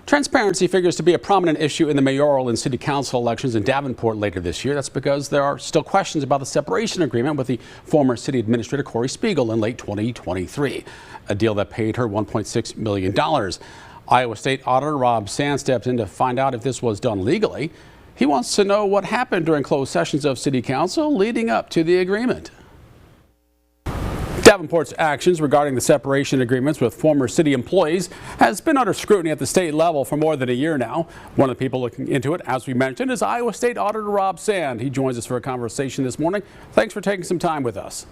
Transparency figures to be a prominent issue in the mayoral and city council elections in Davenport later this year. That's because there are still questions about the separation agreement with the former city administrator Corey Spiegel in late 2023, a deal that paid her $1.6 million. Iowa State Auditor Rob Sand stepped in to find out if this was done legally. He wants to know what happened during closed sessions of city council leading up to the agreement. Davenport's actions regarding the separation agreements with former city employees has been under scrutiny at the state level for more than a year now. One of the people looking into it, as we mentioned, is Iowa State Auditor Rob Sand. He joins us for a conversation this morning. Thanks for taking some time with us.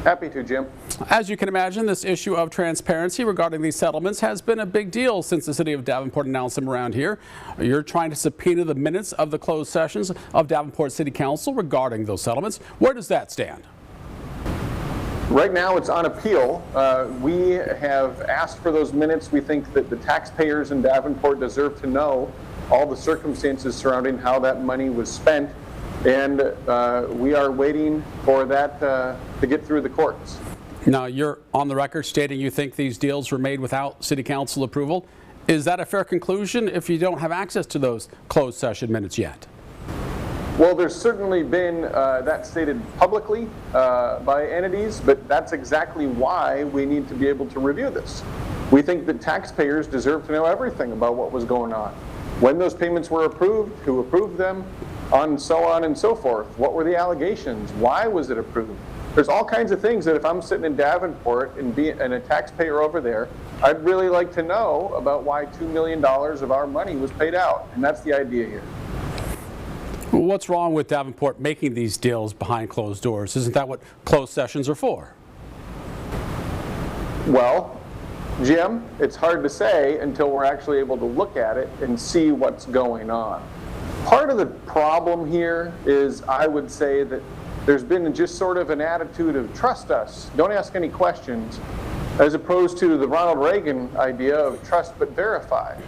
Happy to, Jim. As you can imagine, this issue of transparency regarding these settlements has been a big deal since the city of Davenport announced them around here. You're trying to subpoena the minutes of the closed sessions of Davenport City Council regarding those settlements. Where does that stand? Right now it's on appeal. We have asked for those minutes. We think that the taxpayers in Davenport deserve to know all the circumstances surrounding how that money was spent, and we are waiting for that to get through the courts. Now, you're on the record stating you think these deals were made without city council approval. Is that a fair conclusion if you don't have access to those closed session minutes yet? Well, there's certainly been that stated publicly by entities, but that's exactly why we need to be able to review this. We think that taxpayers deserve to know everything about what was going on, when those payments were approved, who approved them, on and so forth. What were the allegations? Why was it approved? There's all kinds of things that if I'm sitting in Davenport and a taxpayer over there, I'd really like to know about why $2 million of our money was paid out, and that's the idea here. What's wrong with Davenport making these deals behind closed doors? Isn't that what closed sessions are for? Well, Jim, it's hard to say until we're actually able to look at it and see what's going on. Part of the problem here is, I would say, that there's been just sort of an attitude of trust us, don't ask any questions, as opposed to the Ronald Reagan idea of trust but verify.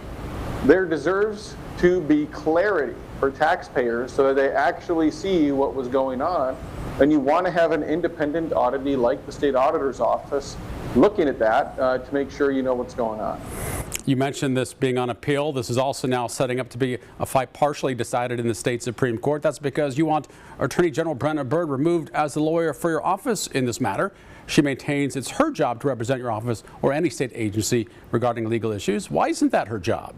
There deserves to be clarity for taxpayers so that they actually see what was going on, and you want to have an independent auditee like the state auditor's office looking at that to make sure you know what's going on. You mentioned this being on appeal. This is also now setting up to be a fight partially decided in the state Supreme Court. That's because you want Attorney General Brenna Bird removed as the lawyer for your office in this matter. She maintains it's her job to represent your office or any state agency regarding legal issues. Why isn't that her job?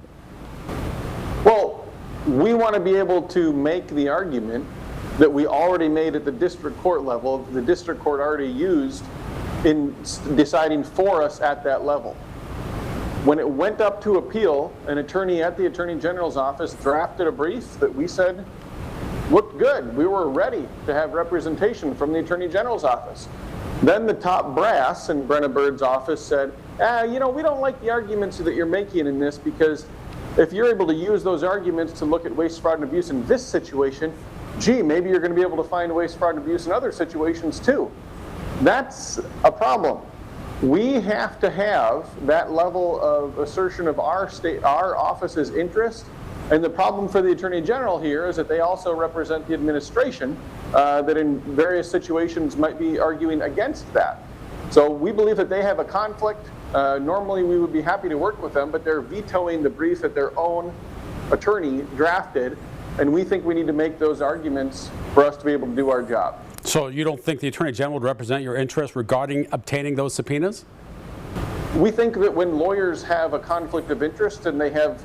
Well, we want to be able to make the argument that we already made at the district court level, the district court already used in deciding for us at that level. When it went up to appeal, an attorney at the Attorney General's office drafted a brief that we said looked good. We were ready to have representation from the Attorney General's office. Then the top brass in Brenna Bird's office said, we don't like the arguments that you're making in this, because if you're able to use those arguments to look at waste, fraud, and abuse in this situation, gee, maybe you're going to be able to find waste, fraud, and abuse in other situations too. That's a problem. We have to have that level of assertion of our office's interest. And the problem for the Attorney General here is that they also represent the administration that in various situations might be arguing against that. So we believe that they have a conflict. Normally we would be happy to work with them, but they're vetoing the brief that their own attorney drafted, and we think we need to make those arguments for us to be able to do our job. So you don't think the Attorney General would represent your interest regarding obtaining those subpoenas? We think that when lawyers have a conflict of interest and they have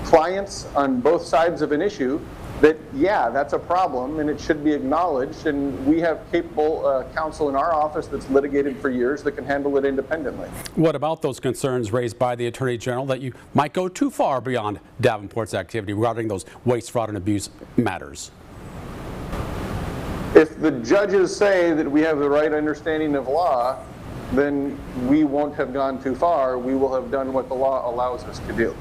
clients on both sides of an issue, that, yeah, that's a problem and it should be acknowledged, and we have capable counsel in our office that's litigated for years that can handle it independently. What about those concerns raised by the Attorney General that you might go too far beyond Davenport's activity regarding those waste, fraud, and abuse matters? If the judges say that we have the right understanding of law, then we won't have gone too far. We will have done what the law allows us to do.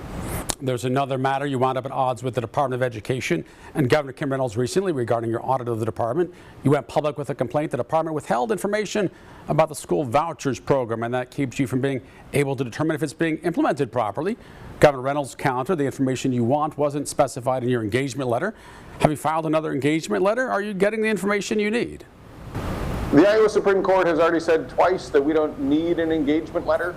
There's another matter. You wound up at odds with the Department of Education and Governor Kim Reynolds recently regarding your audit of the department. You went public with a complaint the department withheld information about the school vouchers program, and that keeps you from being able to determine if it's being implemented properly. Governor Reynolds countered the information you want wasn't specified in your engagement letter. Have you filed another engagement letter? Are you getting the information you need? The Iowa Supreme Court has already said twice that we don't need an engagement letter.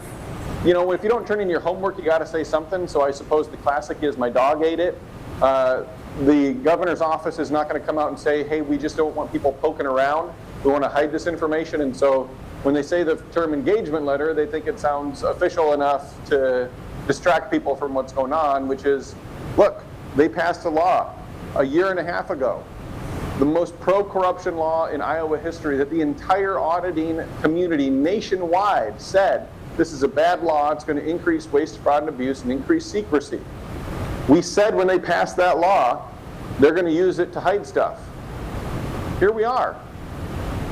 You know, if you don't turn in your homework, you got to say something. So I suppose the classic is my dog ate it. The governor's office is not going to come out and say, hey, we just don't want people poking around. We want to hide this information. And so when they say the term engagement letter, they think it sounds official enough to distract people from what's going on, which is, look, they passed a law a year and a half ago, the most pro-corruption law in Iowa history, that the entire auditing community nationwide said, this is a bad law, it's going to increase waste, fraud, and abuse, and increase secrecy. We said when they passed that law, they're going to use it to hide stuff. Here we are.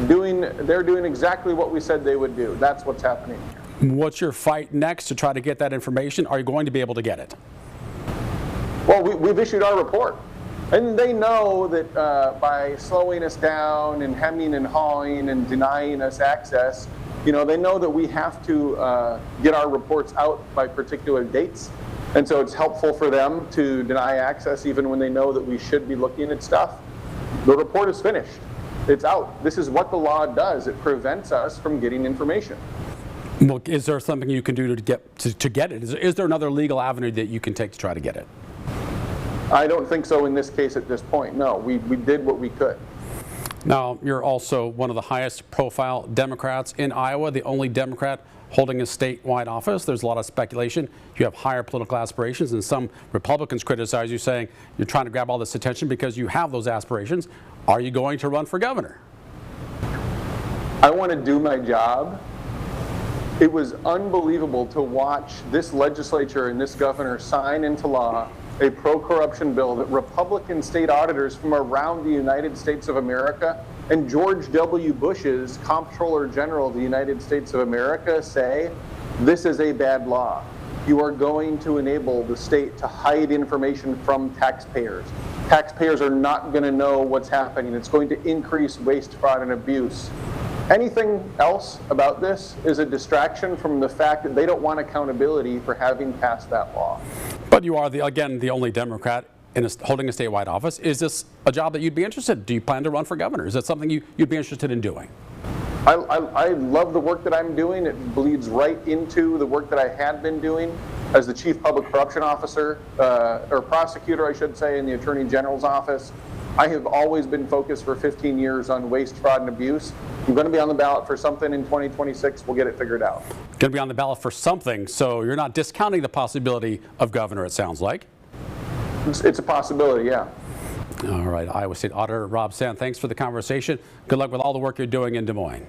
They're doing exactly what we said they would do. That's what's happening here. What's your fight next to try to get that information? Are you going to be able to get it? Well, we've issued our report. And they know that by slowing us down and hemming and hawing and denying us access, you know, they know that we have to get our reports out by particular dates. And so it's helpful for them to deny access even when they know that we should be looking at stuff. The report is finished. It's out. This is what the law does. It prevents us from getting information. Well, is there something you can do to get it? Is there another legal avenue that you can take to try to get it? I don't think so in this case at this point. No, we did what we could. Now, you're also one of the highest profile Democrats in Iowa, the only Democrat holding a statewide office. There's a lot of speculation. You have higher political aspirations, and some Republicans criticize you, saying you're trying to grab all this attention because you have those aspirations. Are you going to run for governor? I want to do my job. It was unbelievable to watch this legislature and this governor sign into law a pro-corruption bill that Republican state auditors from around the United States of America and George W. Bush's Comptroller General of the United States of America say, this is a bad law. You are going to enable the state to hide information from taxpayers. Taxpayers are not going to know what's happening. It's going to increase waste, fraud, and abuse. Anything else about this is a distraction from the fact that they don't want accountability for having passed that law. But you are, again, the only Democrat holding a statewide office. Is this a job that you'd be interested in? Do you plan to run for governor? Is that something you'd be interested in doing? I love the work that I'm doing. It bleeds right into the work that I had been doing as the Chief Public Corruption Officer, or prosecutor, I should say, in the Attorney General's office. I have always been focused for 15 years on waste, fraud, and abuse. I'm going to be on the ballot for something in 2026. We'll get it figured out. Going to be on the ballot for something, so you're not discounting the possibility of governor, it sounds like. It's a possibility, yeah. All right, Iowa State Auditor Rob Sand, thanks for the conversation. Good luck with all the work you're doing in Des Moines.